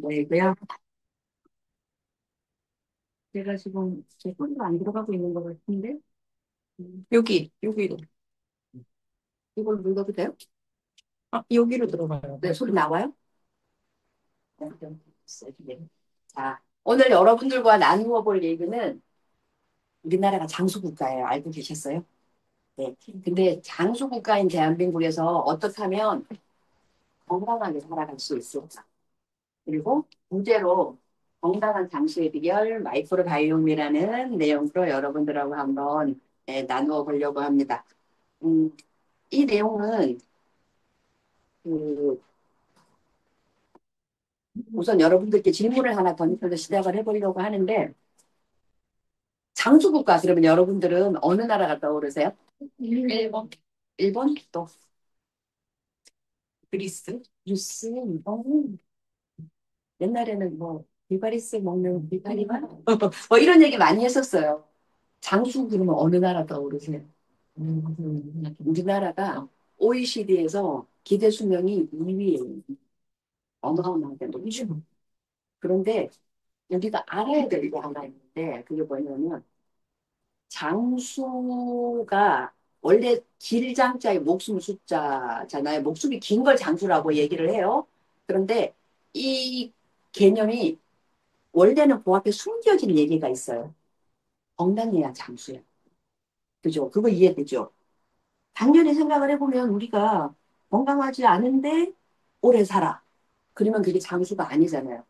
거이고요. 제가 지금 제 소리가 안 들어가고 있는 것 같은데, 여기로. 이걸 눌러도 돼요? 여기로 들어가요. 네, 소리 나와요? 네, 네. 자, 오늘 여러분들과 나누어 볼 얘기는 우리나라가 장수국가예요. 알고 계셨어요? 네. 근데 장수국가인 대한민국에서 어떻게 하면 건강하게 살아갈 수 있을까? 그리고 부제로 건강한 장수의 비결 마이크로바이옴이라는 내용으로 여러분들하고 한번 나누어 보려고 합니다. 음, 이 내용은 그 우선 여러분들께 질문을 하나 던져서 시작을 해보려고 하는데 장수국가 그러면 여러분들은 어느 나라가 떠오르세요? 일본. 일본? 또 그리스. 그리스? 어, 옛날에는 뭐 비바리스 먹는 비바리만 뭐 이런 얘기 많이 했었어요. 장수 그러면 어느 나라 떠오르세요? 우리나라가 OECD에서 기대 수명이 2위예요. 어마어마하게 높죠. 그런데 우리가 알아야 될 게 하나 있는데 그게 뭐냐면 장수가 원래 길장자의 목숨 숫자잖아요. 목숨이 긴 걸 장수라고 얘기를 해요. 그런데 이 개념이 원래는 그 앞에 숨겨진 얘기가 있어요. 건강해야 장수야. 그죠? 그거 이해되죠? 당연히 생각을 해보면 우리가 건강하지 않은데 오래 살아. 그러면 그게 장수가 아니잖아요.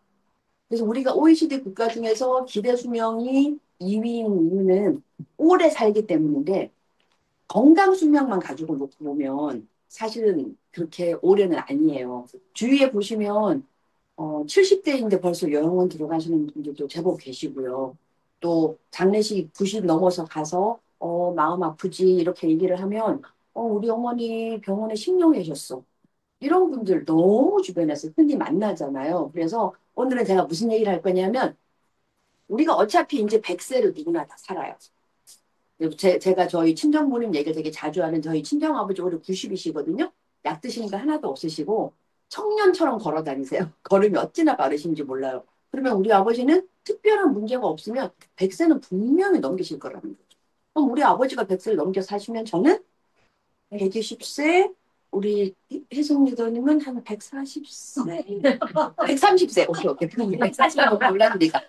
그래서 우리가 OECD 국가 중에서 기대 수명이 2위인 이유는 오래 살기 때문인데 건강 수명만 가지고 놓고 보면 사실은 그렇게 오래는 아니에요. 주위에 보시면 70대인데 벌써 요양원 들어가시는 분들도 제법 계시고요. 또 장례식 90 넘어서 가서 마음 아프지 이렇게 얘기를 하면 우리 어머니 병원에 10년 계셨어. 이런 분들 너무 주변에서 흔히 만나잖아요. 그래서 오늘은 제가 무슨 얘기를 할 거냐면 우리가 어차피 이제 100세를 누구나 다 살아요. 제가 저희 친정부님 얘기를 되게 자주 하는 저희 친정아버지 올해 90이시거든요. 약 드시는 거 하나도 없으시고 청년처럼 걸어 다니세요. 걸음이 어찌나 빠르신지 몰라요. 그러면 우리 아버지는 특별한 문제가 없으면 100세는 분명히 넘기실 거라는 거죠. 그럼 우리 아버지가 100세를 넘겨 사시면 저는 120세, 우리 혜성 리더님은 한 140세, 130세. 오케이, 오케이. 140세 골랐으니까.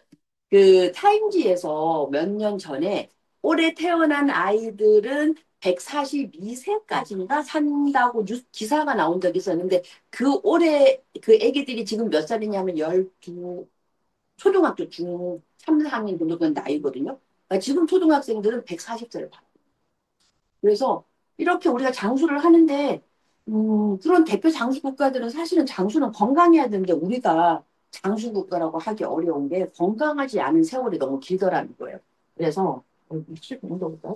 그 타임지에서 몇 년 전에 올해 태어난 아이들은 142세까지인가 산다고 기사가 나온 적이 있었는데 그 올해 그 애기들이 지금 몇 살이냐면 12 초등학교 중 3, 4학년 정도 된 나이거든요. 그러니까 지금 초등학생들은 140세를 봐요. 그래서 이렇게 우리가 장수를 하는데 그런 대표 장수 국가들은 사실은 장수는 건강해야 되는데 우리가 장수 국가라고 하기 어려운 게 건강하지 않은 세월이 너무 길더라는 거예요. 그래서 미칠 정도부터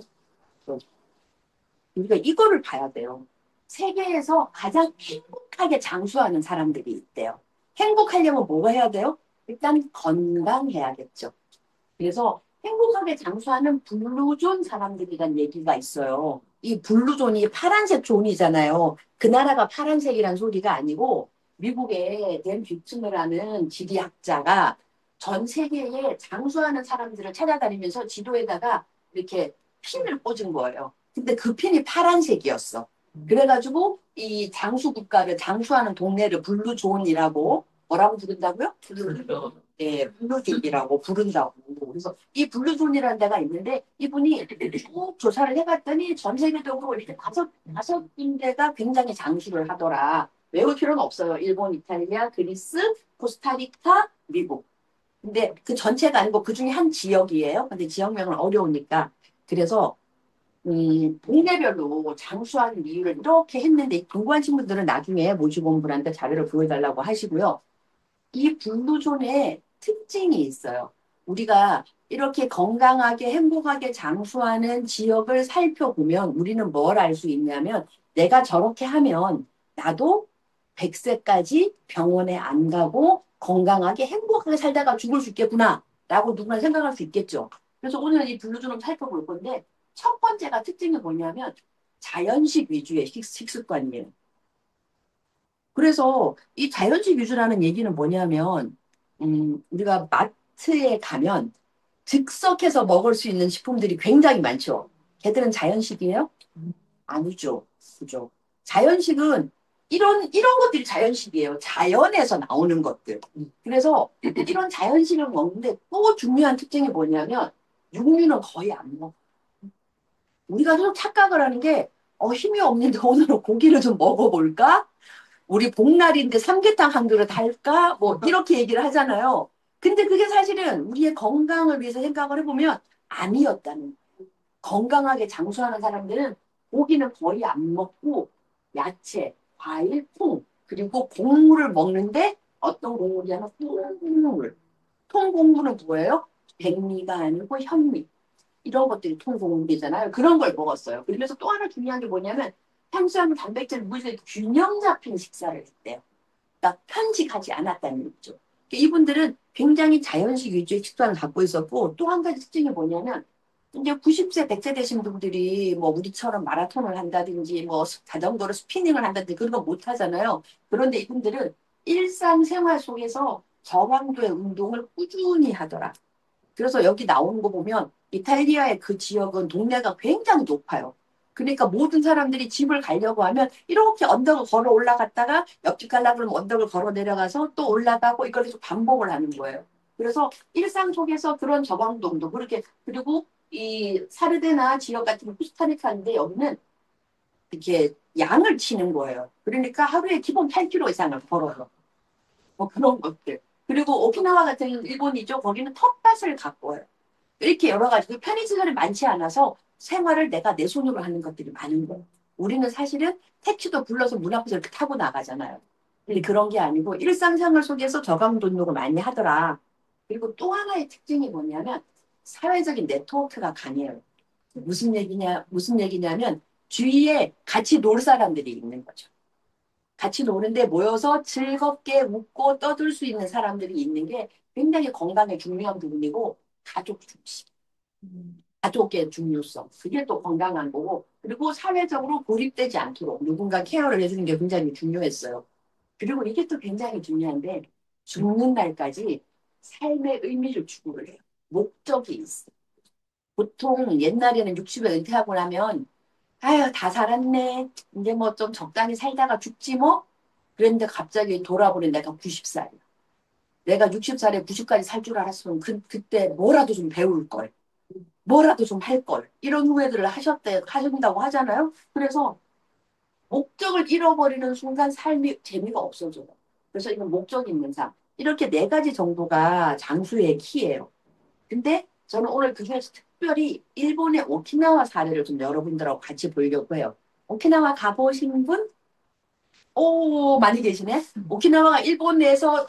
우리가 이거를 봐야 돼요. 세계에서 가장 행복하게 장수하는 사람들이 있대요. 행복하려면 뭐가 해야 돼요? 일단 건강해야겠죠. 그래서 행복하게 장수하는 블루존 사람들이란 얘기가 있어요. 이 블루존이 파란색 존이잖아요. 그 나라가 파란색이란 소리가 아니고 미국의 댄 뷰츠너라는 지리학자가 전 세계에 장수하는 사람들을 찾아다니면서 지도에다가 이렇게 핀을 꽂은 거예요. 근데 그 핀이 파란색이었어. 그래가지고 이 장수 국가를 장수하는 동네를 블루존이라고 뭐라고 부른다고요? 예, 블루존이라고 부른다고. 그래서 이 블루존이라는 데가 있는데 이분이 쭉 조사를 해봤더니 전 세계적으로 이렇게 다섯 군데가 굉장히 장수를 하더라. 외울 필요는 없어요. 일본, 이탈리아, 그리스, 코스타리카, 미국. 근데 그 전체가 아니고 그 중에 한 지역이에요. 근데 지역명은 어려우니까. 그래서 동네별로 장수하는 이유를 이렇게 했는데 궁금하신 분들은 나중에 모주공부한테 자료를 보여달라고 하시고요. 이 블루존의 특징이 있어요. 우리가 이렇게 건강하게 행복하게 장수하는 지역을 살펴보면 우리는 뭘 알 수 있냐면 내가 저렇게 하면 나도 100세까지 병원에 안 가고 건강하게 행복하게 살다가 죽을 수 있겠구나 라고 누구나 생각할 수 있겠죠. 그래서 오늘 이 블루존을 살펴볼 건데 첫 번째가 특징이 뭐냐면 자연식 위주의 식습관이에요. 그래서 이 자연식 위주라는 얘기는 뭐냐면 우리가 마트에 가면 즉석해서 먹을 수 있는 식품들이 굉장히 많죠. 걔들은 자연식이에요? 아니죠. 그죠? 자연식은 이런 것들이 자연식이에요. 자연에서 나오는 것들. 그래서 이런 자연식을 먹는데 또 중요한 특징이 뭐냐면 육류는 거의 안 먹어. 우리가 좀 착각을 하는 게 힘이 없는데 오늘은 고기를 좀 먹어볼까? 우리 복날인데 삼계탕 한 그릇 할까? 뭐 이렇게 얘기를 하잖아요. 근데 그게 사실은 우리의 건강을 위해서 생각을 해보면 아니었다는 거예요. 건강하게 장수하는 사람들은 고기는 거의 안 먹고 야채, 과일, 콩 그리고 곡물을 먹는데 어떤 곡물이냐면 통곡물. 통곡물은 뭐예요? 백미가 아니고 현미. 이런 것들이 통곡물이잖아요. 그런 걸 먹었어요. 그러면서 또 하나 중요한 게 뭐냐면 탄수화물, 단백질, 물질 균형 잡힌 식사를 했대요. 그러니까 편식하지 않았다는 얘기죠. 그러니까 이분들은 굉장히 자연식 위주의 식단을 갖고 있었고 또 한 가지 특징이 뭐냐면 이제 90세, 100세 되신 분들이 뭐 우리처럼 마라톤을 한다든지 뭐 자전거로 스피닝을 한다든지 그런 거 못 하잖아요. 그런데 이분들은 일상생활 속에서 저강도의 운동을 꾸준히 하더라. 그래서 여기 나오는 거 보면 이탈리아의 그 지역은 동네가 굉장히 높아요. 그러니까 모든 사람들이 집을 가려고 하면 이렇게 언덕을 걸어 올라갔다가 옆집 가려고 그러면 언덕을 걸어 내려가서 또 올라가고 이걸 계속 반복을 하는 거예요. 그래서 일상 속에서 그런 저강동도 그렇게 그리고 이 사르데나 지역 같은 코스타리카인데 여기는 이렇게 양을 치는 거예요. 그러니까 하루에 기본 8km 이상을 걸어요. 뭐 그런 것들. 그리고 오키나와 같은 일본이죠. 거기는 텃밭을 가꿔요. 이렇게 여러 가지 그 편의시설이 많지 않아서 생활을 내가 내 손으로 하는 것들이 많은 거예요. 우리는 사실은 택시도 불러서 문 앞에서 이렇게 타고 나가잖아요. 근데 그런 게 아니고 일상생활 속에서 저강도 운동을 많이 하더라. 그리고 또 하나의 특징이 뭐냐면 사회적인 네트워크가 강해요. 무슨 얘기냐면 주위에 같이 놀 사람들이 있는 거죠. 같이 노는데 모여서 즐겁게 웃고 떠들 수 있는 사람들이 있는 게 굉장히 건강에 중요한 부분이고 가족 중심. 가족의 중요성. 그게 또 건강한 거고. 그리고 사회적으로 고립되지 않도록 누군가 케어를 해주는 게 굉장히 중요했어요. 그리고 이게 또 굉장히 중요한데 죽는 날까지 삶의 의미를 추구를 해요. 목적이 있어. 보통 옛날에는 60에 은퇴하고 나면 아유 다 살았네. 이제 뭐 좀 적당히 살다가 죽지 뭐. 그랬는데 갑자기 돌아보니 내가 90살이야. 내가 60살에 90까지 살 줄 알았으면 그때 뭐라도 좀 배울 걸. 뭐라도 좀 할 걸. 이런 후회들을 하신다고 하잖아요. 그래서 목적을 잃어버리는 순간 삶이 재미가 없어져요. 그래서 이건 목적 있는 삶. 이렇게 네 가지 정도가 장수의 키예요. 근데 저는 오늘 그중에서 특별히 일본의 오키나와 사례를 좀 여러분들하고 같이 보려고 해요. 오키나와 가보신 분? 오, 많이 계시네. 오키나와가 일본 내에서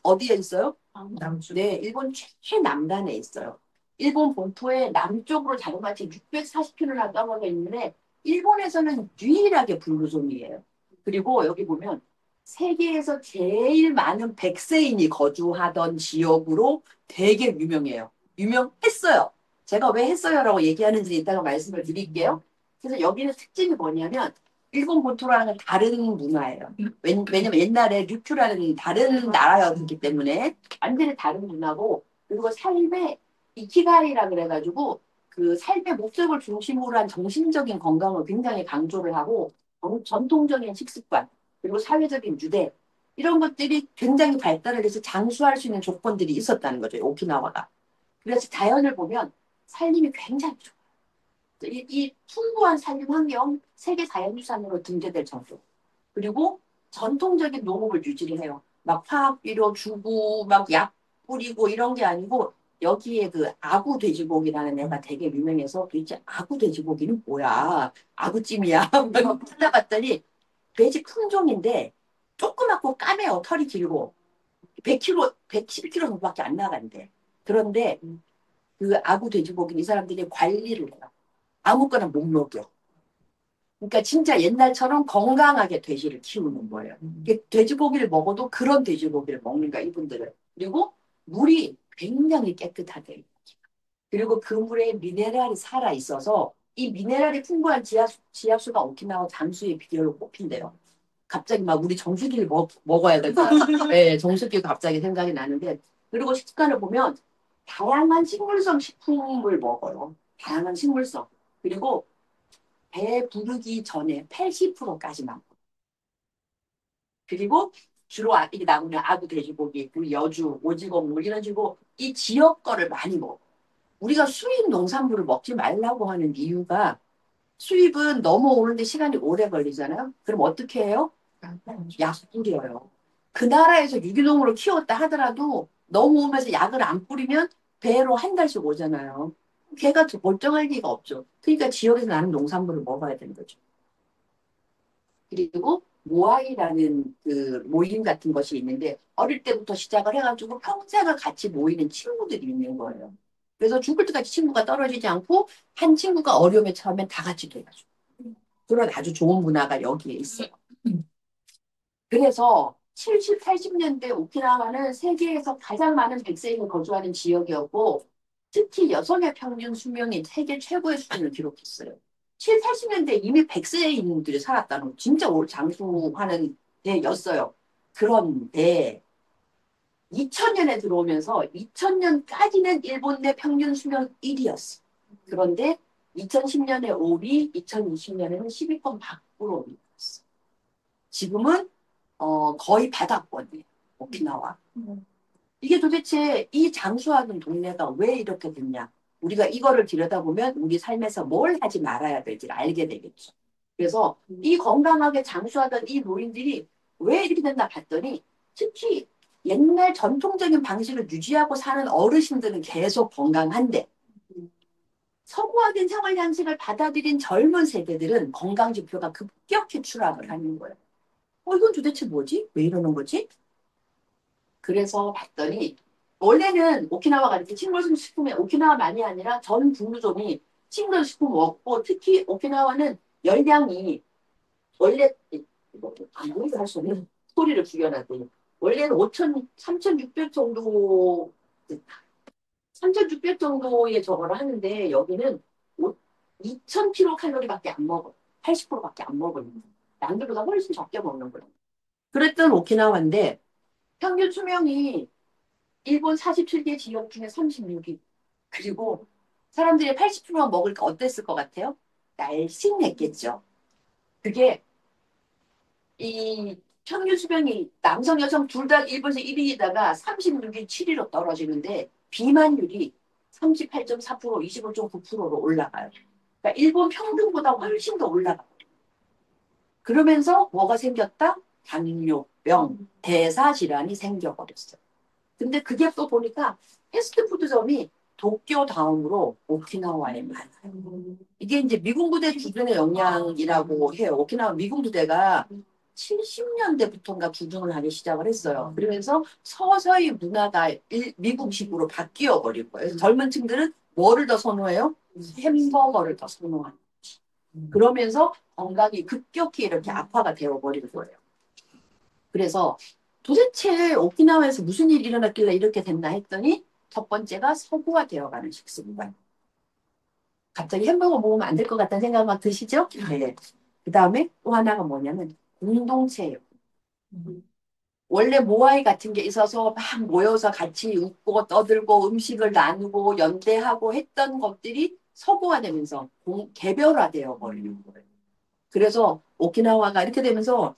어디에 있어요? 남주. 네, 일본 최남단에 있어요. 일본 본토의 남쪽으로 자그마치 640km나 떨어져 있는데 일본에서는 유일하게 블루존이에요. 그리고 여기 보면 세계에서 제일 많은 백세인이 거주하던 지역으로 되게 유명해요. 유명했어요. 제가 왜 했어요라고 얘기하는지 이따가 말씀을 드릴게요. 그래서 여기는 특징이 뭐냐면 일본 본토랑은 다른 문화예요. 왜냐면 옛날에 류큐라는 다른 나라였기 때문에 완전히 다른 문화고 그리고 삶의 이키가이라 그래가지고 그 삶의 목적을 중심으로 한 정신적인 건강을 굉장히 강조를 하고 전통적인 식습관 그리고 사회적인 유대 이런 것들이 굉장히 발달을 해서 장수할 수 있는 조건들이 있었다는 거죠. 오키나와가. 그래서 자연을 보면 살림이 굉장히 좋아요. 이 풍부한 산림 환경 세계 자연유산으로 등재될 정도. 그리고 전통적인 농업을 유지를 해요. 막 화학비료 주고 막 약 뿌리고 이런 게 아니고 여기에 그 아구 돼지고기라는 애가 되게 유명해서 도대체 아구 돼지고기는 뭐야? 아구찜이야? 찾아봤더니 돼지 품종인데 조그맣고 까매요. 털이 길고 100kg, 111kg 정도밖에 안 나간대. 그런데 그 아구 돼지고기는 이 사람들이 관리를 해요. 아무거나 못 먹여. 그러니까 진짜 옛날처럼 건강하게 돼지를 키우는 거예요. 이게 돼지고기를 먹어도 그런 돼지고기를 먹는 거야, 이분들은. 그리고 물이 굉장히 깨끗하대. 그리고 그 물에 미네랄이 살아 있어서 이 미네랄이 풍부한 지하수가 오키나와 장수의 비결로 꼽힌대요. 갑자기 막 우리 정수기를 먹어야 될 것 같아요. 네, 정수기가 갑자기 생각이 나는데 그리고 식습관을 보면 다양한 식물성 식품을 먹어요. 다양한 식물성. 그리고 배 부르기 전에 80%까지만. 그리고 주로 이게 나오는 아구 돼지고기, 그리고 여주, 오징어, 뭐 이런 식으로 이 지역 거를 많이 먹어. 우리가 수입 농산물을 먹지 말라고 하는 이유가 수입은 넘어오는데 시간이 오래 걸리잖아요. 그럼 어떻게 해요? 약 뿌려요. 그 나라에서 유기농으로 키웠다 하더라도 넘어오면서 약을 안 뿌리면 배로 한 달씩 오잖아요. 걔가 멀쩡할 리가 없죠. 그러니까 지역에서 나는 농산물을 먹어야 되는 거죠. 그리고 모아이라는 그 모임 같은 것이 있는데 어릴 때부터 시작을 해가지고 평생을 같이 모이는 친구들이 있는 거예요. 그래서 죽을 때까지 친구가 떨어지지 않고 한 친구가 어려움에 처하면 다 같이 도와줘. 그런 아주 좋은 문화가 여기에 있어요. 그래서 70, 80년대 오키나와는 세계에서 가장 많은 백세인이 거주하는 지역이었고 특히 여성의 평균 수명이 세계 최고의 수준을 기록했어요. 7, 80년대 이미 백세인들이 살았다는 진짜 장수하는 데였어요. 그런데 2000년에 들어오면서 2000년까지는 일본 내 평균 수명 1위였어. 그런데 2010년에 5위, 2020년에는 10위권 밖으로 올랐어. 지금은 거의 바닥권이에요. 오키나와. 이게 도대체 이 장수하는 동네가 왜 이렇게 됐냐? 우리가 이거를 들여다보면 우리 삶에서 뭘 하지 말아야 될지를 알게 되겠죠. 그래서 이 건강하게 장수하던 이 노인들이 왜 이렇게 됐나 봤더니 특히 옛날 전통적인 방식을 유지하고 사는 어르신들은 계속 건강한데 서구화된 생활 양식을 받아들인 젊은 세대들은 건강 지표가 급격히 추락을 하는 거예요. 이건 도대체 뭐지? 왜 이러는 거지? 그래서 봤더니 원래는 오키나와가 이렇게 식물성 식품에 오키나와만이 아니라 전 북유종이 식물성 식품 먹고 특히 오키나와는 열량이 원래 아무리 할 수 없는 소리를 죽여놨더니 원래는 5천 3,600 정도 3,600 정도의 저거를 하는데 여기는 2,000kcal 밖에 안 먹어. 80%밖에 안 먹어요. 남들보다 훨씬 적게 먹는 거예요. 그랬던 오키나와인데 평균 수명이 일본 47개 지역 중에 36위. 그리고 사람들이 80%만 먹을까 어땠을 것 같아요? 날씬했겠죠. 그게 이 평균 수명이 남성 여성 둘 다 일본에서 1위에다가 36위 7위로 떨어지는데 비만율이 38.4% 25.9%로 올라가요. 그러니까 일본 평균보다 훨씬 더 올라가요. 그러면서 뭐가 생겼다? 당뇨병, 대사질환이 생겨버렸어요. 근데 그게 또 보니까 패스트푸드점이 도쿄 다음으로 오키나와에 많아요. 이게 이제 미군 부대 주둔의 영향이라고 해요. 오키나와 미군 부대가 70년대부터인가 주둔을 하기 시작을 했어요. 그러면서 서서히 문화가 미국식으로 바뀌어 버릴 거예요. 젊은 층들은 뭐를 더 선호해요? 햄버거를 더 선호하는 거지. 그러면서 건강이 급격히 이렇게 악화가 되어 버리는 거예요. 그래서 도대체 오키나와에서 무슨 일이 일어났길래 이렇게 됐나 했더니 첫 번째가 서구화 되어가는 식습관. 갑자기 햄버거 먹으면 안 될 것 같다는 생각 막 드시죠? 네. 그 다음에 또 하나가 뭐냐면 공동체예요. 원래 모아이 같은 게 있어서 막 모여서 같이 웃고 떠들고 음식을 나누고 연대하고 했던 것들이 서구화되면서 개별화되어 버리는 거예요. 그래서 오키나와가 이렇게 되면서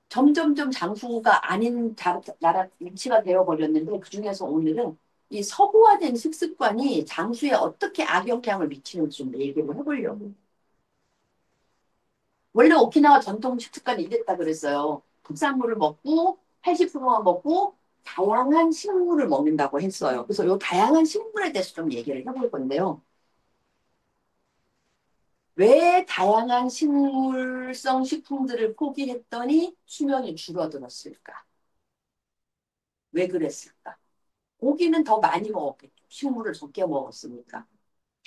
점점점 장수가 아닌 나라 위치가 되어버렸는데 그중에서 오늘은 이 서구화된 식습관이 장수에 어떻게 악영향을 미치는지 좀 얘기를 해보려고. 원래 오키나와 전통 식습관이 이랬다 그랬어요. 특산물을 먹고 80%만 먹고 다양한 식물을 먹는다고 했어요. 그래서 이 다양한 식물에 대해서 좀 얘기를 해볼 건데요. 왜 다양한 식물성 식품들을 포기했더니 수명이 줄어들었을까? 왜 그랬을까? 고기는 더 많이 먹었겠죠. 식물을 적게 먹었으니까.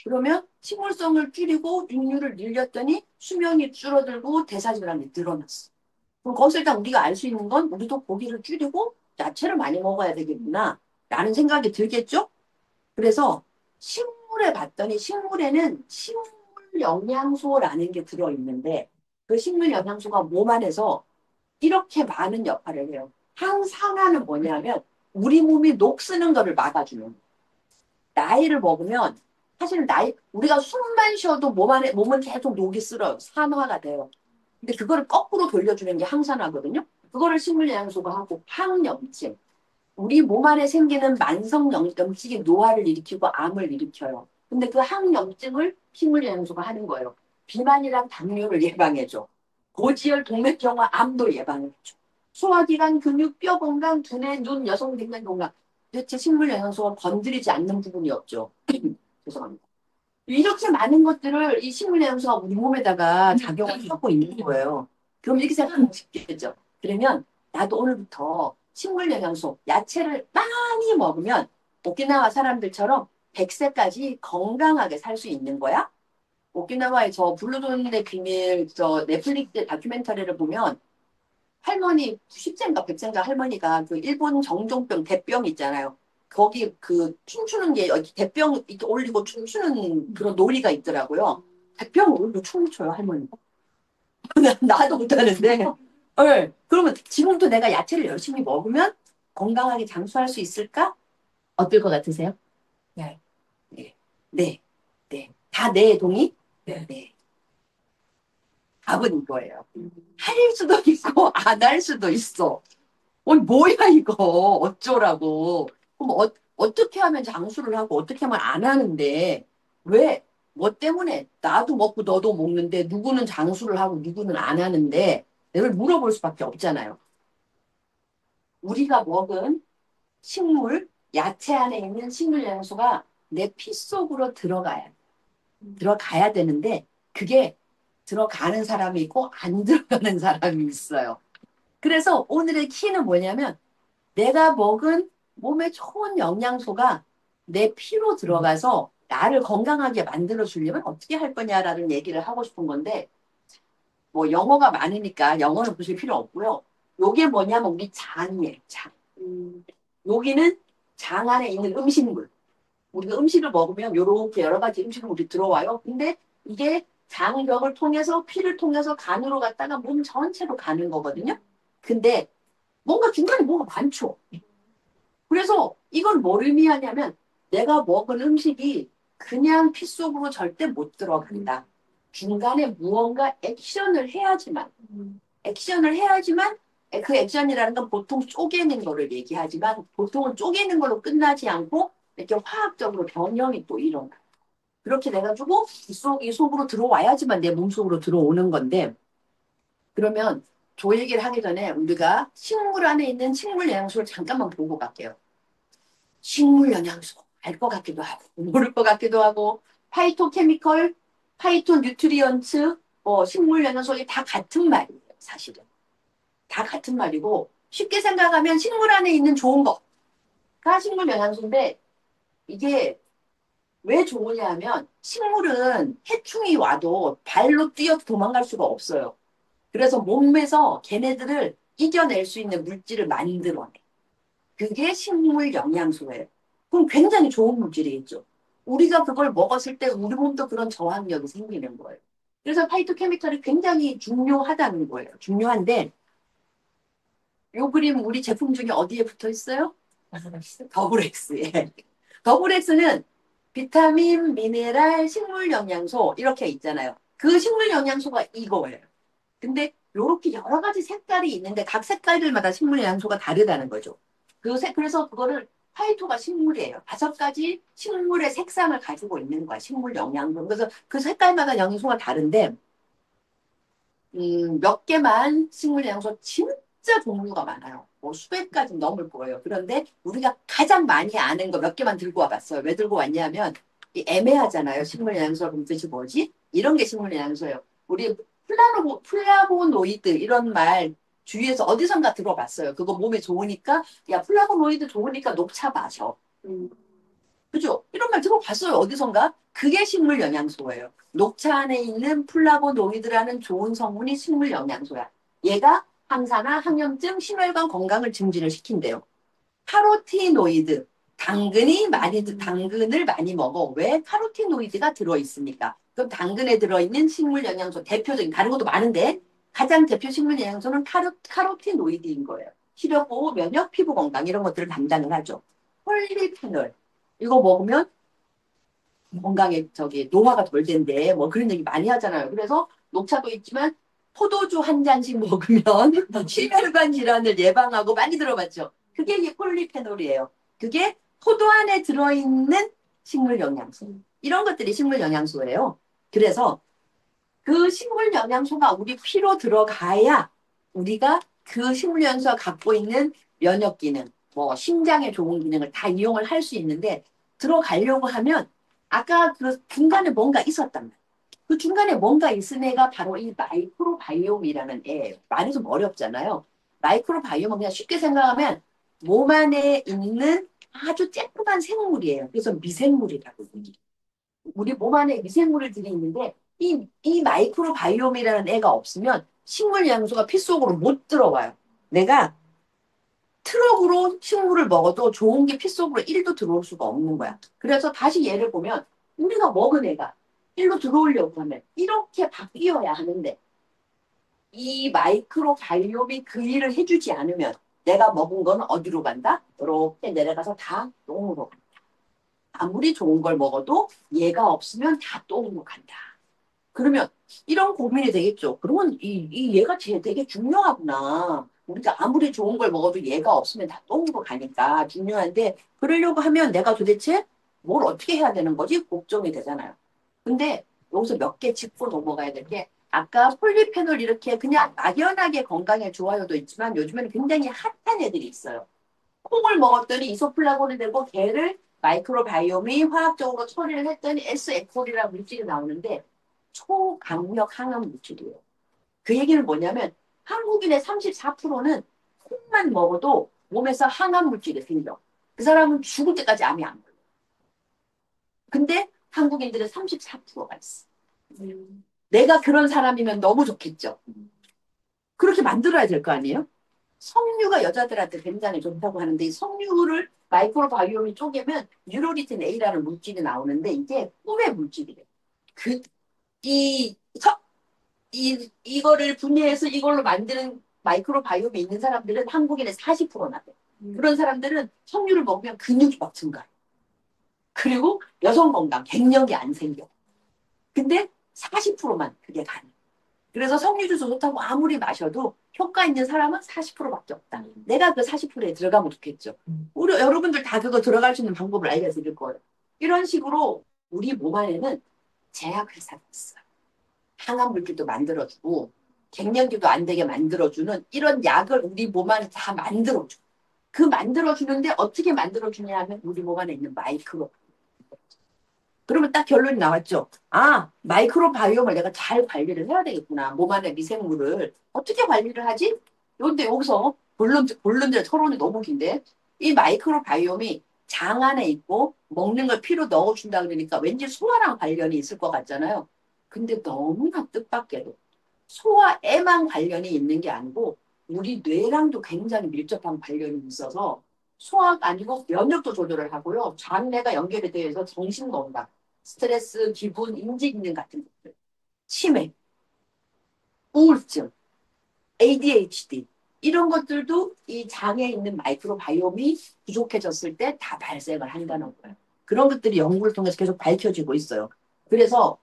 그러면 식물성을 줄이고 육류를 늘렸더니 수명이 줄어들고 대사질환이 늘어났어. 그럼 거기서 일단 우리가 알 수 있는 건 우리도 고기를 줄이고 야채를 많이 먹어야 되겠구나 라는 생각이 들겠죠? 그래서 식물에 봤더니 식물에는 식물 영양소라는 게 들어있는데 그 식물 영양소가 몸 안에서 이렇게 많은 역할을 해요. 항산화는 뭐냐면 우리 몸이 녹쓰는 거를 막아주는 거예요. 나이를 먹으면 사실은 우리가 숨만 쉬어도 몸은 계속 녹이 쓸어요. 산화가 돼요. 근데 그거를 거꾸로 돌려주는 게 항산화거든요. 그거를 식물영양소가 하고 항염증. 우리 몸 안에 생기는 만성 염증이 노화를 일으키고 암을 일으켜요. 근데 그 항염증을 식물영양소가 하는 거예요. 비만이랑 당뇨를 예방해줘. 고지혈, 동맥경화, 암도 예방해줘. 소화기관, 근육, 뼈 건강, 두뇌, 눈, 여성 생장 건강. 도대체 식물영양소가 건드리지 않는 부분이 없죠. 죄송합니다. 이렇게 많은 것들을 이 식물영양소가 우리 몸에다가 작용을 하고 있는 거예요. 그럼 이렇게 생각하면 쉽겠죠. 그러면 나도 오늘부터 식물영양소, 야채를 많이 먹으면 오키나와 사람들처럼 100세까지 건강하게 살 수 있는 거야? 오키나와의 저 블루존의 비밀 저 넷플릭스 다큐멘터리를 보면 할머니 90세인가 100세인가 할머니가 그 일본 정종병 대병 있잖아요. 거기 그 춤추는 게 여기 대병 이렇게 올리고 춤추는 그런 놀이가 있더라고요. 대병 올리고 춤을 춰요 할머니가. 나도 못하는데. 네. 그러면 지금도 내가 야채를 열심히 먹으면 건강하게 장수할 수 있을까? 어떨 것 같으세요? 네. 네. 네. 네. 다 네, 동의? 네. 네. 답은 이거예요. 할 수도 있고 안 할 수도 있어. 뭐야 이거 어쩌라고. 그럼 어떻게 하면 장수를 하고 어떻게 하면 안 하는데 왜? 뭐 때문에 나도 먹고 너도 먹는데 누구는 장수를 하고 누구는 안 하는데 내가 물어볼 수밖에 없잖아요. 우리가 먹은 식물, 야채 안에 있는 식물 영양소가 내 피 속으로 들어가야 되는데 그게 들어가는 사람이 있고 안 들어가는 사람이 있어요. 그래서 오늘의 키는 뭐냐면 내가 먹은 몸에 좋은 영양소가 내 피로 들어가서 나를 건강하게 만들어 주려면 어떻게 할 거냐라는 얘기를 하고 싶은 건데 뭐 영어가 많으니까 영어는 보실 필요 없고요. 요게 뭐냐면 우리 장이에요. 장. 여기는 장 안에 있는 음식물. 우리가 음식을 먹으면 이렇게 여러 가지 음식물이 들어와요. 근데 이게 장벽을 통해서 피를 통해서 간으로 갔다가 몸 전체로 가는 거거든요. 근데 뭔가 중간에 뭐가 많죠. 그래서 이건 뭘 의미하냐면 내가 먹은 음식이 그냥 피 속으로 절대 못 들어간다. 중간에 무언가 액션을 해야지만 그 액션이라는 건 보통 쪼개는 거를 얘기하지만 보통은 쪼개는 걸로 끝나지 않고 이렇게 화학적으로 변형이 또 일어나. 그렇게 돼가지고 이 속으로 들어와야지만 내 몸속으로 들어오는 건데 그러면 저 얘기를 하기 전에 우리가 식물 안에 있는 식물 영양소를 잠깐만 보고 갈게요. 식물 영양소 알 것 같기도 하고 모를 것 같기도 하고 파이토케미컬, 파이토 뉴트리언츠, 식물 영양소 다 같은 말이에요. 사실은 다 같은 말이고 쉽게 생각하면 식물 안에 있는 좋은 거가 식물 영양소인데 이게 왜 좋으냐 하면 식물은 해충이 와도 발로 뛰어 도망갈 수가 없어요. 그래서 몸에서 걔네들을 이겨낼 수 있는 물질을 만들어내. 그게 식물 영양소예요. 그럼 굉장히 좋은 물질이겠죠. 우리가 그걸 먹었을 때 우리 몸도 그런 저항력이 생기는 거예요. 그래서 파이토케미컬이 굉장히 중요하다는 거예요. 중요한데 요 그림 우리 제품 중에 어디에 붙어 있어요? 더블 X에. 더블 X는 비타민, 미네랄, 식물 영양소 이렇게 있잖아요. 그 식물 영양소가 이거예요. 근데 이렇게 여러 가지 색깔이 있는데 각 색깔들마다 식물 영양소가 다르다는 거죠. 그래서 그거를 화이토가 식물이에요. 5가지 식물의 색상을 가지고 있는 거야. 식물 영양소. 그래서 그 색깔마다 영양소가 다른데 몇 개만 식물 영양소 진짜 종류가 많아요. 뭐 수백 가지 넘을 거예요. 그런데 우리가 가장 많이 아는 거 몇 개만 들고 와봤어요. 왜 들고 왔냐면 애매하잖아요. 식물 영양소 그럼 뜻이 뭐지? 이런 게 식물 영양소예요. 우리 플라보노이드 이런 말 주위에서 어디선가 들어봤어요. 그거 몸에 좋으니까 야 플라보노이드 좋으니까 녹차 마셔. 그죠? 이런 말 들어봤어요. 어디선가? 그게 식물 영양소예요. 녹차 안에 있는 플라보노이드라는 좋은 성분이 식물 영양소야. 얘가 항산화, 항염증, 심혈관 건강을 증진을 시킨대요. 카로티노이드, 당근을 많이 먹어. 왜? 카로티노이드가 들어있으니까. 그럼 당근에 들어있는 식물 영양소 대표적인 다른 것도 많은데 가장 대표 식물 영양소는 카로티노이드인 거예요. 시력 보호, 면역, 피부 건강 이런 것들을 담당을 하죠. 폴리페놀 이거 먹으면 건강에 노화가 덜 된대. 뭐 그런 얘기 많이 하잖아요. 그래서 녹차도 있지만 포도주 한 잔씩 먹으면 심혈관 질환을 예방하고 많이 들어봤죠. 그게 이 폴리페놀이에요. 그게 포도 안에 들어있는 식물 영양소. 이런 것들이 식물 영양소예요. 그래서 그 식물 영양소가 우리 피로 들어가야 우리가 그 식물 영양소가 갖고 있는 면역 기능, 뭐 심장에 좋은 기능을 다 이용을 할 수 있는데 들어가려고 하면 아까 그 중간에 뭔가 있었단 말이에요. 그 중간에 뭔가 있은 애가 바로 이 마이크로바이옴이라는 애예요. 말이 좀 어렵잖아요. 마이크로바이옴은 그냥 쉽게 생각하면 몸 안에 있는 아주 쬐끄만 생물이에요. 그래서 미생물이라고 얘기해요. 우리 몸 안에 미생물들이 있는데 이 마이크로바이옴이라는 애가 없으면 식물 영양소가 피 속으로 못 들어와요. 내가 트럭으로 식물을 먹어도 좋은 게 피 속으로 1도 들어올 수가 없는 거야. 그래서 다시 얘를 보면 우리가 먹은 애가 1로 들어오려고 하면 이렇게 바뀌어야 하는데 이 마이크로바이옴이 그 일을 해주지 않으면 내가 먹은 건 어디로 간다? 이렇게 내려가서 다 똥으로 간다. 아무리 좋은 걸 먹어도 얘가 없으면 다 똥으로 간다. 그러면 이런 고민이 되겠죠. 그러면 이 얘가 되게 중요하구나. 우리가 아무리 좋은 걸 먹어도 얘가 없으면 다 똥으로 가니까 중요한데 그러려고 하면 내가 도대체 뭘 어떻게 해야 되는 거지? 걱정이 되잖아요. 근데 여기서 몇 개 짚고 넘어가야 될 게 아까 폴리페놀 이렇게 그냥 막연하게 건강에 좋아요도 있지만 요즘에는 굉장히 핫한 애들이 있어요. 콩을 먹었더니 이소플라본이 되고 걔를 마이크로바이옴이 화학적으로 처리를 했더니 S에콜이라는 물질이 나오는데 초강력 항암 물질이에요. 그 얘기는 뭐냐면 한국인의 34%는 콩만 먹어도 몸에서 항암 물질이 생겨. 그 사람은 죽을 때까지 암이 안 걸려. 근데 한국인들의 34%가 있어. 내가 그런 사람이면 너무 좋겠죠. 그렇게 만들어야 될 거 아니에요? 석류가 여자들한테 굉장히 좋다고 하는데 이 석류를 마이크로바이옴이 쪼개면 뉴로리틴 A라는 물질이 나오는데 이게 꿈의 물질이래요. 그, 이, 석, 이거를 분해해서 이걸로 만드는 마이크로바이옴이 있는 사람들은 한국인의 40%나 돼. 그런 사람들은 석류를 먹으면 근육이 막 증가해. 그리고 여성 건강, 갱년기 안 생겨. 근데 40%만 그게 가능. 그래서 석류주스 좋다고 아무리 마셔도 효과 있는 사람은 40%밖에 없다. 내가 그 40%에 들어가면 좋겠죠. 우리 여러분들 다 그거 들어갈 수 있는 방법을 알려드릴 거예요. 이런 식으로 우리 몸 안에는 제약회사가 있어요. 항암 물질도 만들어주고 갱년기도 안 되게 만들어주는 이런 약을 우리 몸 안에 다 만들어줘. 그 만들어주는데 어떻게 만들어주냐 하면 우리 몸 안에 있는 마이크로. 그러면 딱 결론이 나왔죠. 아, 마이크로바이옴을 내가 잘 관리를 해야 되겠구나. 몸 안에 미생물을. 어떻게 관리를 하지? 근데 여기서 본론들 토론이 너무 긴데 이 마이크로바이옴이 장 안에 있고 먹는 걸 피로 넣어준다 그러니까 왠지 소화랑 관련이 있을 것 같잖아요. 근데 너무나 뜻밖에도 소화에만 관련이 있는 게 아니고 우리 뇌랑도 굉장히 밀접한 관련이 있어서 소화가 아니고 면역도 조절을 하고요. 장내가 연결이 되어 있어서 정신건강, 스트레스, 기분, 인지 기능 같은 것들, 치매, 우울증, ADHD 이런 것들도 이 장에 있는 마이크로바이옴이 부족해졌을 때 다 발생을 한다는 거예요. 그런 것들이 연구를 통해서 계속 밝혀지고 있어요. 그래서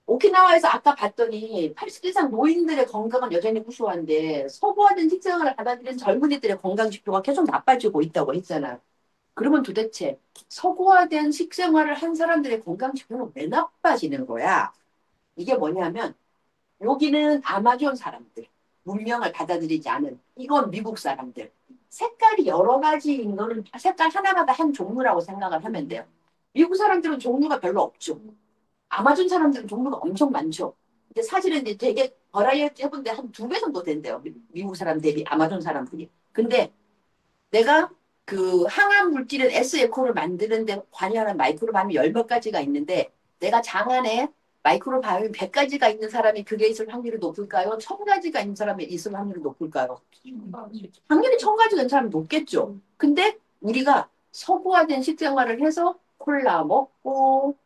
오키나와에서 아까 봤더니 80세 이상 노인들의 건강은 여전히 우수한데 서구화된 식생활을 받아들인 젊은이들의 건강 지표가 계속 나빠지고 있다고 했잖아요. 그러면 도대체 서구화된 식생활을 한 사람들의 건강 지표는 왜 나빠지는 거야? 이게 뭐냐면 여기는 아마존 사람들, 문명을 받아들이지 않은 이건 미국 사람들. 색깔이 여러 가지인 거는 색깔 하나마다 한 종류라고 생각을 하면 돼요. 미국 사람들은 종류가 별로 없죠. 아마존 사람들은 종류가 엄청 많죠. 근데 사실은 이제 되게 버라이어티 해본데 한 2배 정도 된대요. 미국 사람 대비 아마존 사람들이. 근데 내가 그 항암 물질인 S에코를 만드는데 관여하는 마이크로바이옴이 10몇 가지가 있는데 내가 장 안에 마이크로바이옴이 100가지가 있는 사람이 그게 있을 확률이 높을까요? 1000가지가 있는 사람이 있을 확률이 높을까요? 당연히 1000가지가 있는 사람이 높겠죠. 근데 우리가 서구화된 식생활을 해서 콜라 먹고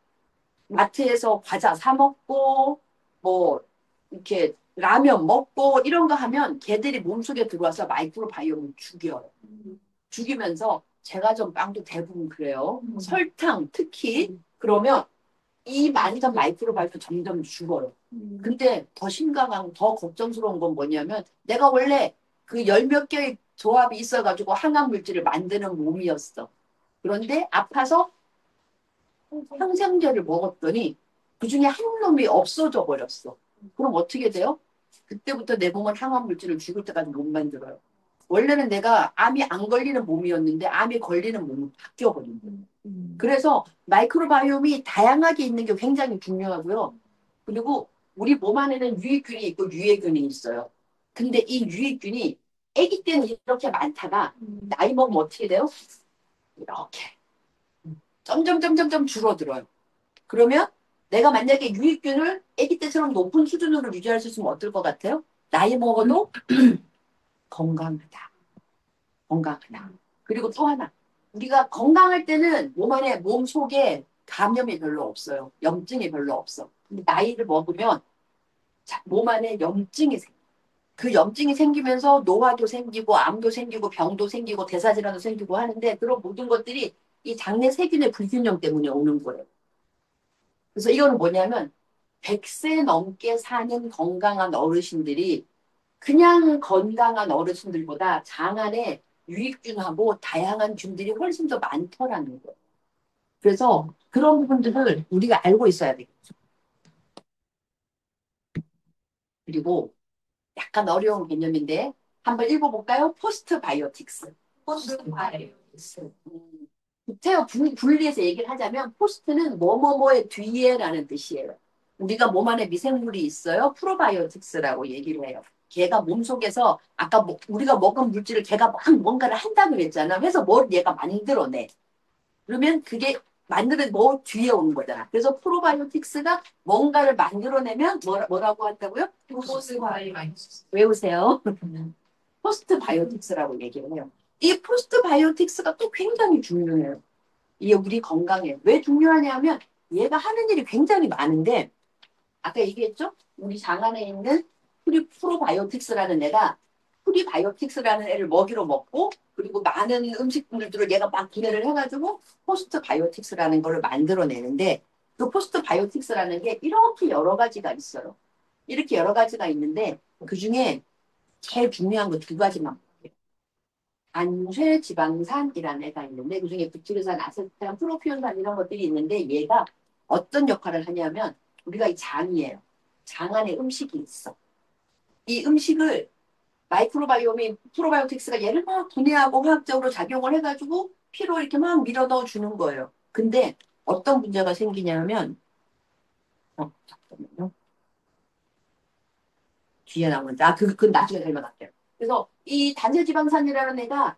마트에서 과자 사 먹고 뭐 이렇게 라면 먹고 이런 거 하면 걔들이 몸속에 들어와서 마이크로바이옴을 죽여요. 죽이면서 제가 좀 빵도 대부분 그래요. 설탕 특히 그러면 이 많이던 마이크로바이옴 점점 죽어요. 근데 더 심각한, 더 걱정스러운 건 뭐냐면 내가 원래 그 열 몇 개의 조합이 있어가지고 항암 물질을 만드는 몸이었어. 그런데 아파서 항생제를 먹었더니 그중에 한 놈이 없어져 버렸어. 그럼 어떻게 돼요? 그때부터 내 몸은 항암 물질을 죽을 때까지 못 만들어요. 원래는 내가 암이 안 걸리는 몸이었는데 암이 걸리는 몸으로 바뀌어버린 거예요. 그래서 마이크로바이옴이 다양하게 있는 게 굉장히 중요하고요. 그리고 우리 몸 안에는 유익균이 있고 유해균이 있어요. 근데 이 유익균이 아기 때는 이렇게 많다가 나이 먹으면 어떻게 돼요? 이렇게 점점점점점 줄어들어요. 그러면 내가 만약에 유익균을 아기 때처럼 높은 수준으로 유지할 수 있으면 어떨 것 같아요? 나이 먹어도 건강하다. 건강하다. 그리고 또 하나. 우리가 건강할 때는 몸 속에 감염이 별로 없어요. 염증이 별로 없어. 근데 나이를 먹으면 몸 안에 염증이 생겨. 그 염증이 생기면서 노화도 생기고 암도 생기고 병도 생기고 대사질환도 생기고 하는데 그런 모든 것들이 이 장내 세균의 불균형 때문에 오는 거예요. 그래서 이거는 뭐냐면 100세 넘게 사는 건강한 어르신들이 그냥 건강한 어르신들보다 장 안에 유익균하고 다양한 균들이 훨씬 더 많더라는 거예요. 그래서 그런 부분들을 우리가 알고 있어야 되겠죠. 그리고 약간 어려운 개념인데 한번 읽어볼까요? 포스트 바이오틱스. 포스트 바이오틱스. 구체어 분리해서 얘기를 하자면 포스트는 뭐뭐뭐의 뒤에라는 뜻이에요. 우리가 몸 안에 미생물이 있어요. 프로바이오틱스라고 얘기를 해요. 걔가 몸속에서 아까 우리가 먹은 물질을 걔가 막 뭔가를 한다고 그랬잖아. 그래서 뭘 얘가 만들어내. 그러면 그게 만드는 뭐 뒤에 오는 거잖아. 그래서 프로바이오틱스가 뭔가를 만들어내면 뭐라고 한다고요? 포스트 바이오틱스. 외우세요. 포스트 바이오틱스라고 얘기를 해요. 이 포스트 바이오틱스가 또 굉장히 중요해요. 이게 우리 건강에 왜 중요하냐면 얘가 하는 일이 굉장히 많은데 아까 얘기했죠? 우리 장 안에 있는 프로바이오틱스라는 애가 프리바이오틱스라는 애를 먹이로 먹고 그리고 많은 음식물들을 얘가 막 분해를 해가지고 포스트 바이오틱스라는 거를 만들어내는데 그 포스트 바이오틱스라는 게 이렇게 여러 가지가 있어요. 이렇게 여러 가지가 있는데 그중에 제일 중요한 거 두 가지만 볼게요. 안쇄지방산이라는 애가 있는데 그중에 부티르산, 아세트산, 프로피온산 이런 것들이 있는데 얘가 어떤 역할을 하냐면 우리가 이 장이에요. 장 안에 음식이 있어. 이 음식을 마이크로바이옴이 프로바이오틱스가 얘를 막 분해하고 화학적으로 작용을 해가지고 피로 이렇게 막 밀어 넣어 주는 거예요. 근데 어떤 문제가 생기냐면 잠깐만요. 뒤에 나오는데 그건 나중에 설명할게요. 그래서 이 단체지방산이라는 애가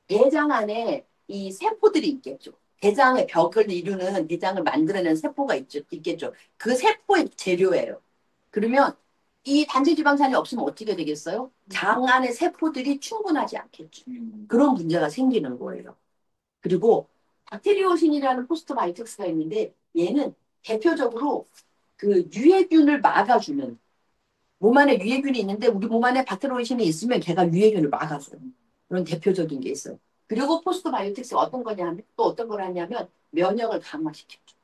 대장 안에 이 세포들이 있겠죠. 대장의 벽을 이루는 대장을 만들어내는 세포가 있겠죠. 그 세포의 재료예요. 그러면 이 단체지방산이 없으면 어떻게 되겠어요? 장 안의 세포들이 충분하지 않겠죠. 그런 문제가 생기는 거예요. 그리고 박테리오신이라는 포스트바이오틱스가 있는데 얘는 대표적으로 그 유해균을 막아주는 몸 안에 유해균이 있는데 우리 몸 안에 박테리오신이 있으면 걔가 유해균을 막아줘요. 그런 대표적인 게 있어요. 그리고 포스트바이오틱스가 어떤 거냐면 또 어떤 걸 하냐면 면역을 강화시켜줘.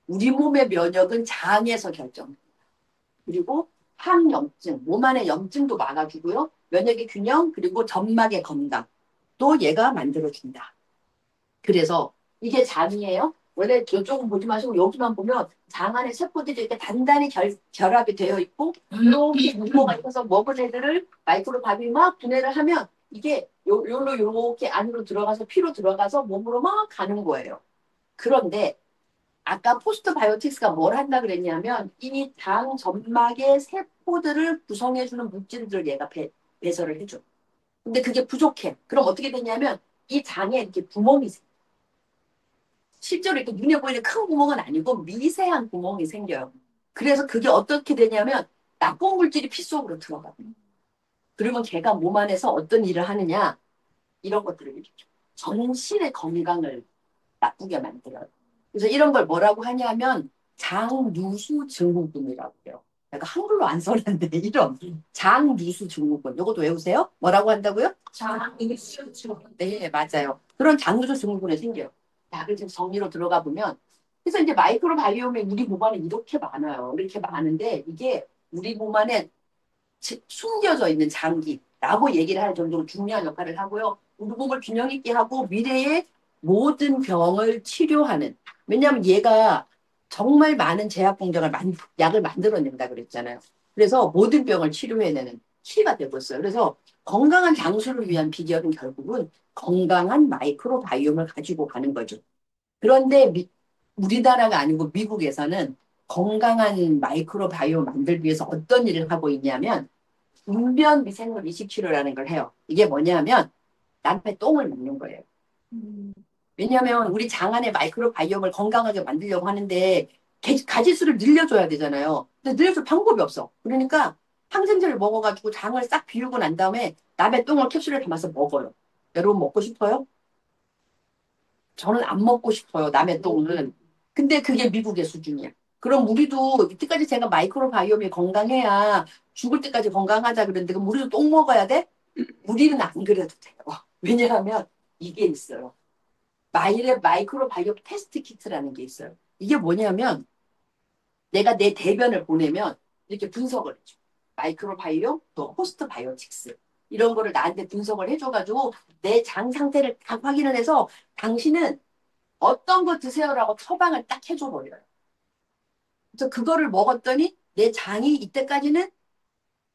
우리 몸의 면역은 장에서 결정. 그리고 항염증, 몸 안의 염증도 막아주고요. 면역의 균형, 그리고 점막의 건강. 또 얘가 만들어준다. 그래서 이게 장이에요. 원래 이쪽은 보지 마시고 여기만 보면 장 안에 세포들이 이렇게 단단히 결합이 되어 있고 이렇게 분모가 있어서 먹은 애들을 마이크로밥이 막 분해를 하면 이게 요로 요렇게 안으로 들어가서 피로 들어가서 몸으로 막 가는 거예요. 그런데 아까 포스트바이오틱스가 뭘 한다 그랬냐면 이 장 점막의 세포들을 구성해주는 물질들을 얘가 배설을 해줘. 근데 그게 부족해. 그럼 어떻게 되냐면 이 장에 이렇게 구멍이 생겨. 실제로 이렇게 눈에 보이는 큰 구멍은 아니고 미세한 구멍이 생겨요. 그래서 그게 어떻게 되냐면 나쁜 물질이 피 속으로 들어가요. 그러면 걔가 몸 안에서 어떤 일을 하느냐 이런 것들을 일으켜. 전신의 건강을 나쁘게 만들어요. 그래서 이런 걸 뭐라고 하냐면 장누수 증후군이라고 해요. 내가 한글로 안 써놨네. 이런 장류수 증후군. 이것도 외우세요? 뭐라고 한다고요? 장류수 증후군. 네, 맞아요. 그런 장류수 증후군이 생겨요. 약을 좀 정리로 들어가 보면 그래서 이제 마이크로바이옴이 우리 몸 안에 이렇게 많아요. 이렇게 많은데 이게 우리 몸 안에 숨겨져 있는 장기라고 얘기를 할 정도로 중요한 역할을 하고요. 우리 몸을 균형 있게 하고 미래의 모든 병을 치료하는. 왜냐하면 얘가 정말 많은 제약 공장을 약을 만들어낸다 그랬잖아요. 그래서 모든 병을 치료해내는 키가 되고 있어요. 그래서 건강한 장수를 위한 비결은 결국은 건강한 마이크로바이옴을 가지고 가는 거죠. 그런데 우리나라가 아니고 미국에서는 건강한 마이크로바이옴 만들기 위해서 어떤 일을 하고 있냐면 분변 미생물 이식 치료라는 걸 해요. 이게 뭐냐면 남의 똥을 먹는 거예요. 왜냐하면 우리 장 안에 마이크로바이옴을 건강하게 만들려고 하는데 가지수를 늘려줘야 되잖아요. 근데 늘려줄 방법이 없어. 그러니까 항생제를 먹어가지고 장을 싹 비우고 난 다음에 남의 똥을 캡슐에 담아서 먹어요. 여러분 먹고 싶어요? 저는 안 먹고 싶어요. 남의 똥은. 근데 그게 미국의 수준이야. 그럼 우리도 이때까지 제가 마이크로바이옴이 건강해야 죽을 때까지 건강하자 그랬는데 그럼 우리도 똥 먹어야 돼? 우리는 안 그래도 돼요. 왜냐하면 이게 있어요. 마일의 마이크로바이옴 테스트 키트라는 게 있어요. 이게 뭐냐면 내가 내 대변을 보내면 이렇게 분석을 해줘. 마이크로바이옴 또 호스트 바이오틱스 이런 거를 나한테 분석을 해줘가지고 내 장 상태를 다 확인을 해서 당신은 어떤 거 드세요라고 처방을 딱 해줘 버려요. 그래서 그거를 먹었더니 내 장이 이때까지는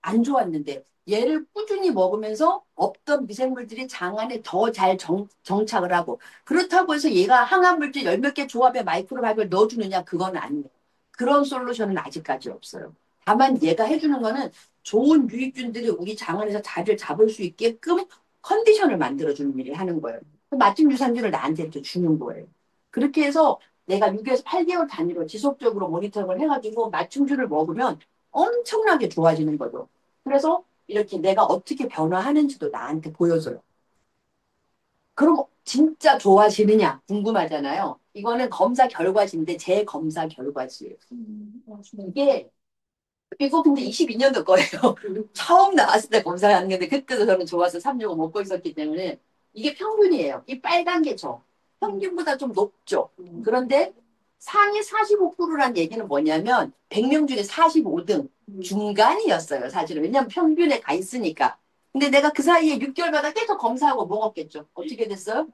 안 좋았는데 얘를 꾸준히 먹으면서 없던 미생물들이 장 안에 더 잘 정착을 하고 그렇다고 해서 얘가 항암물질 열 몇 개 조합에 마이크로바이옴을 넣어주느냐 그건 아니에요. 그런 솔루션은 아직까지 없어요. 다만 얘가 해주는 거는 좋은 유익균들이 우리 장 안에서 자리를 잡을 수 있게끔 컨디션을 만들어주는 일을 하는 거예요. 맞춤 유산균을 나한테 또 주는 거예요. 그렇게 해서 내가 6에서 8개월 단위로 지속적으로 모니터링을 해가지고 맞춤주를 먹으면 엄청나게 좋아지는 거죠. 그래서 이렇게 내가 어떻게 변화하는지도 나한테 보여줘요. 그럼 진짜 좋아지느냐 궁금하잖아요. 이거는 검사 결과지인데 제 검사 결과지예요. 이게 이거 근데 22년도 거예요. 처음 나왔을 때 검사하는 건데 그때도 저는 좋아서 365 먹고 있었기 때문에 이게 평균이에요. 이 빨간 게 저. 평균보다 좀 높죠. 그런데 상위 45%란 얘기는 뭐냐면 100명 중에 45등 중간이었어요. 사실은. 왜냐면 평균에 가 있으니까. 근데 내가 그 사이에 6개월마다 계속 검사하고 먹었겠죠. 어떻게 됐어요?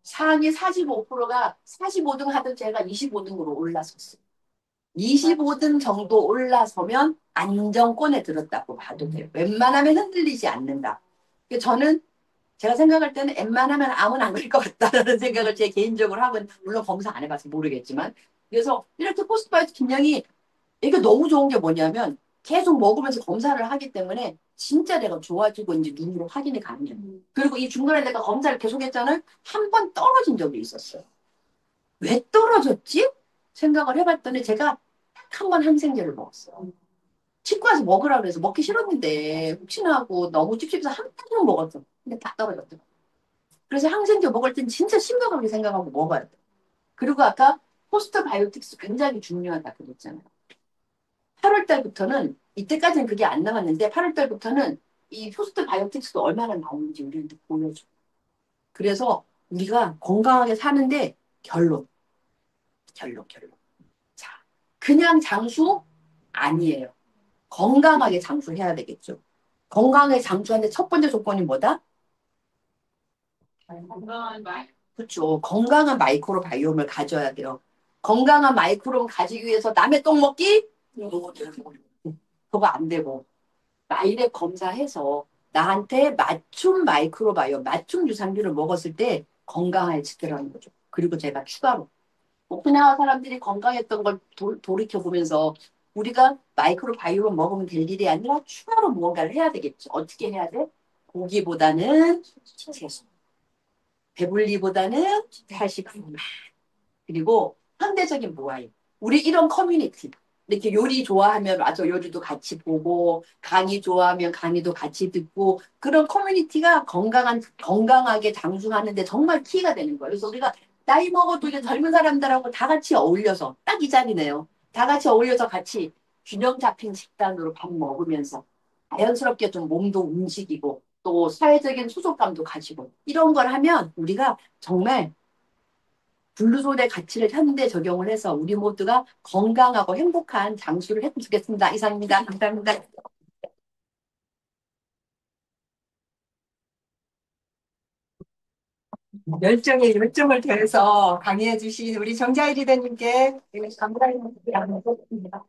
상위 45%가 45등 하던 제가 25등으로 올랐었어요. 25등 정도 올라서면 안정권에 들었다고 봐도 돼요. 웬만하면 흔들리지 않는다. 저는 제가 생각할 때는 웬만하면 암은 안 걸릴 것 같다라는 생각을 제 개인적으로 하고 물론 검사 안 해봐서 모르겠지만 그래서 이렇게 포스트바이트 김양이 이게 너무 좋은 게 뭐냐면 계속 먹으면서 검사를 하기 때문에 진짜 내가 좋아지고 이제 눈으로 확인이 가능해요. 그리고 이 중간에 내가 검사를 계속 했잖아요. 한 번 떨어진 적이 있었어요. 왜 떨어졌지? 생각을 해봤더니 제가 딱 한 번 항생제를 먹었어요. 치과에서 먹으라 그래서 먹기 싫었는데 혹시나 하고 너무 찝찝해서 한 번만 먹었어. 근데 다 떨어졌더라고요. 그래서 항생제 먹을 땐 진짜 심각하게 생각하고 먹어야 돼. 그리고 아까 포스트 바이오틱스 굉장히 중요하다 그랬잖아요. 8월 달부터는 이때까지는 그게 안 나왔는데 8월 달부터는 이 포스트 바이오틱스도 얼마나 나오는지 우리한테 보여줘. 그래서 우리가 건강하게 사는데 결론. 자, 그냥 장수 아니에요. 건강하게 장수해야 되겠죠. 건강하게 장수하는데 첫 번째 조건이 뭐다? 건강한 말. 그렇죠. 건강한 마이크로바이옴을 가져야 돼요. 건강한 마이크로를 가지기 위해서 남의 똥 먹기? 그거 안 되고 마이랩 검사해서 나한테 맞춤 마이크로바이옴, 맞춤 유산균을 먹었을 때 건강해지더라는 거죠. 그리고 제가 추가로 오키나와 사람들이 건강했던 걸 돌이켜보면서 우리가 마이크로바이옴 먹으면 될 일이 아니라 추가로 무언가를 해야 되겠죠. 어떻게 해야 돼? 고기보다는 채소. 배불리보다는 탈식품. 그리고 현대적인 모아임. 우리 이런 커뮤니티. 이렇게 요리 좋아하면 맞아 요리도 같이 보고 강의 좋아하면 강의도 같이 듣고 그런 커뮤니티가 건강하게 장수하는데 정말 키가 되는 거예요. 그래서 우리가 나이 먹어도 이제 젊은 사람들하고 다 같이 어울려서 딱 이 자리네요. 다 같이 어울려서 같이 균형 잡힌 식단으로 밥 먹으면서 자연스럽게 좀 몸도 움직이고 또 사회적인 소속감도 가지고 이런 걸 하면 우리가 정말 블루존의 가치를 현대 적용을 해서 우리 모두가 건강하고 행복한 장수를 했으면 좋겠습니다. 이상입니다. 감사합니다. 열정에 열정을 더해서 강의해 주신 우리 정자희 리더님께 감사합니다.